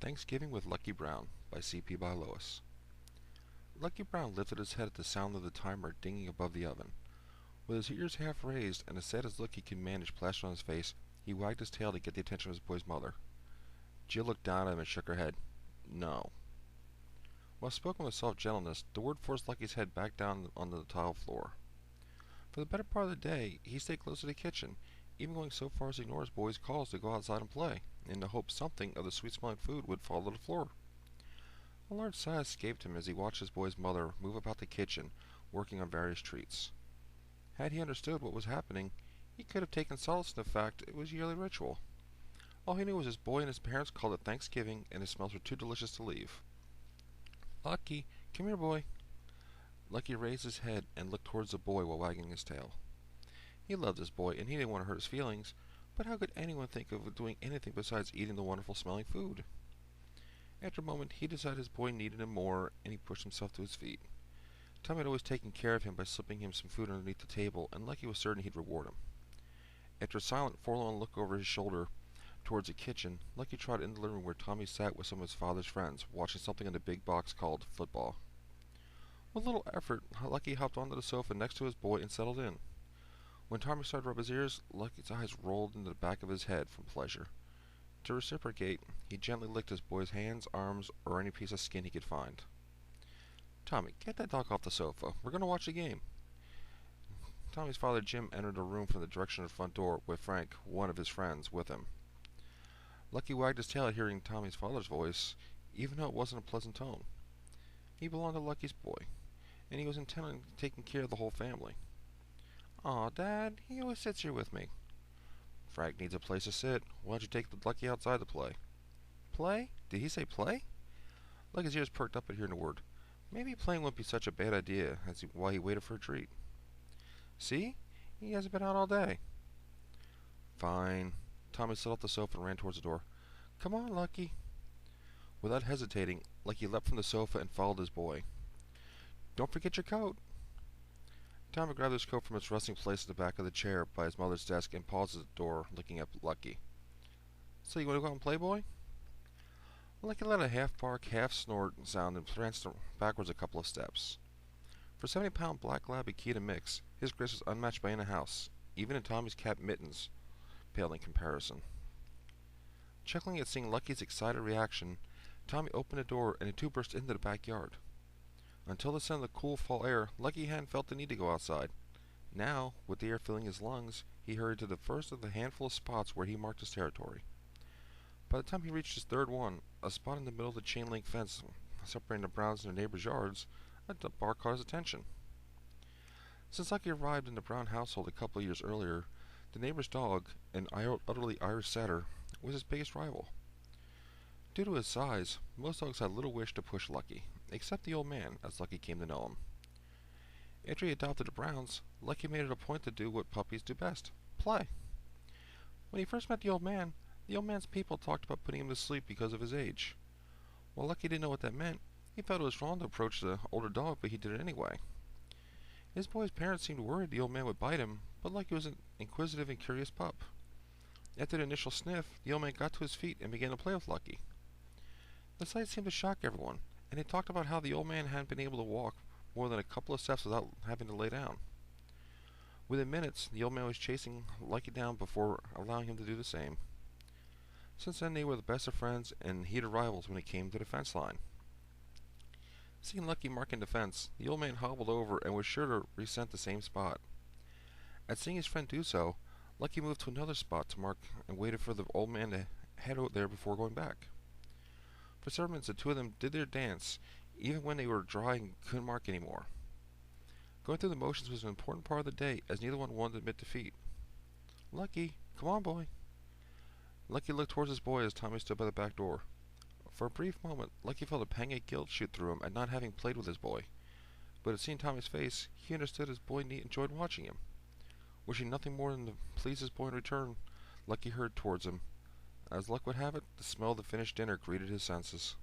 Thanksgiving with Lucky Brown by C.P. Bialois. Lucky Brown lifted his head at the sound of the timer dinging above the oven. With his ears half raised and the saddest look he could manage plastered on his face, he wagged his tail to get the attention of his boy's mother. Jill looked down at him and shook her head. No. While spoken with soft gentleness, the word forced Lucky's head back down onto the tile floor. For the better part of the day, he stayed close to the kitchen, even going so far as to ignore his boy's calls to go outside and play, in the hope something of the sweet-smelling food would fall to the floor. A large sigh escaped him as he watched his boy's mother move about the kitchen, working on various treats. Had he understood what was happening, he could have taken solace in the fact it was a yearly ritual. All he knew was his boy and his parents called it Thanksgiving, and his smells were too delicious to leave. Lucky, come here, boy. Lucky raised his head and looked towards the boy while wagging his tail. He loved his boy, and he didn't want to hurt his feelings, but how could anyone think of doing anything besides eating the wonderful smelling food? After a moment, he decided his boy needed him more, and he pushed himself to his feet. Tommy had always taken care of him by slipping him some food underneath the table, and Lucky was certain he'd reward him. After a silent, forlorn look over his shoulder towards the kitchen, Lucky trotted into the living room where Tommy sat with some of his father's friends, watching something in the big box called football. With little effort, Lucky hopped onto the sofa next to his boy and settled in. When Tommy started to rub his ears, Lucky's eyes rolled into the back of his head from pleasure. To reciprocate, he gently licked his boy's hands, arms, or any piece of skin he could find. Tommy, get that dog off the sofa. We're going to watch the game. Tommy's father, Jim, entered the room from the direction of the front door with Frank, one of his friends, with him. Lucky wagged his tail at hearing Tommy's father's voice, even though it wasn't a pleasant tone. He belonged to Lucky's boy, and he was intent on taking care of the whole family. Aw, Dad, he always sits here with me. Frank needs a place to sit. Why don't you take Lucky outside to play? Play? Did he say play? Lucky's ears perked up at hearing the word. Maybe playing wouldn't be such a bad idea, while he waited for a treat. See? He hasn't been out all day. Fine. Tommy slid off the sofa and ran towards the door. Come on, Lucky. Without hesitating, Lucky leapt from the sofa and followed his boy. Don't forget your coat. Tommy grabbed his coat from its resting place at the back of the chair by his mother's desk and paused at the door, looking at Lucky. So you want to go out and play, boy? Lucky let a half-bark, half-snort sound and pranced backwards a couple of steps. For 70-pound black lab Akita mix, his grace was unmatched by any house, even in Tommy's cap mittens paled in comparison. Chuckling at seeing Lucky's excited reaction, Tommy opened the door and the two burst into the backyard. Until the scent of the cool fall air, Lucky hadn't felt the need to go outside. Now, with the air filling his lungs, he hurried to the first of the handful of spots where he marked his territory. By the time he reached his third one, a spot in the middle of the chain-link fence separating the Browns and their neighbors' yards, a bark caught his attention. Since Lucky arrived in the Brown household a couple of years earlier, the neighbor's dog, an utterly Irish setter, was his biggest rival. Due to his size, most dogs had little wish to push Lucky, except the old man, as Lucky came to know him. After he adopted the Browns, Lucky made it a point to do what puppies do best, play. When he first met the old man's people talked about putting him to sleep because of his age. While Lucky didn't know what that meant, he felt it was wrong to approach the older dog, but he did it anyway. His boy's parents seemed worried the old man would bite him, but Lucky was an inquisitive and curious pup. After the initial sniff, the old man got to his feet and began to play with Lucky. The sight seemed to shock everyone, and they talked about how the old man hadn't been able to walk more than a couple of steps without having to lay down. Within minutes, the old man was chasing Lucky down before allowing him to do the same. Since then, they were the best of friends and heated rivals when it came to the fence line. Seeing Lucky marking the fence, the old man hobbled over and was sure to resent the same spot. At seeing his friend do so, Lucky moved to another spot to mark and waited for the old man to head out there before going back. For several minutes, the two of them did their dance, even when they were dry and couldn't mark anymore. Going through the motions was an important part of the day, as neither one wanted to admit defeat. Lucky, come on, boy. Lucky looked towards his boy as Tommy stood by the back door. For a brief moment, Lucky felt a pang of guilt shoot through him at not having played with his boy. But at seeing Tommy's face, he understood his boy enjoyed watching him. Wishing nothing more than to please his boy in return, Lucky hurried towards him. As luck would have it, the smell of the finished dinner greeted his senses.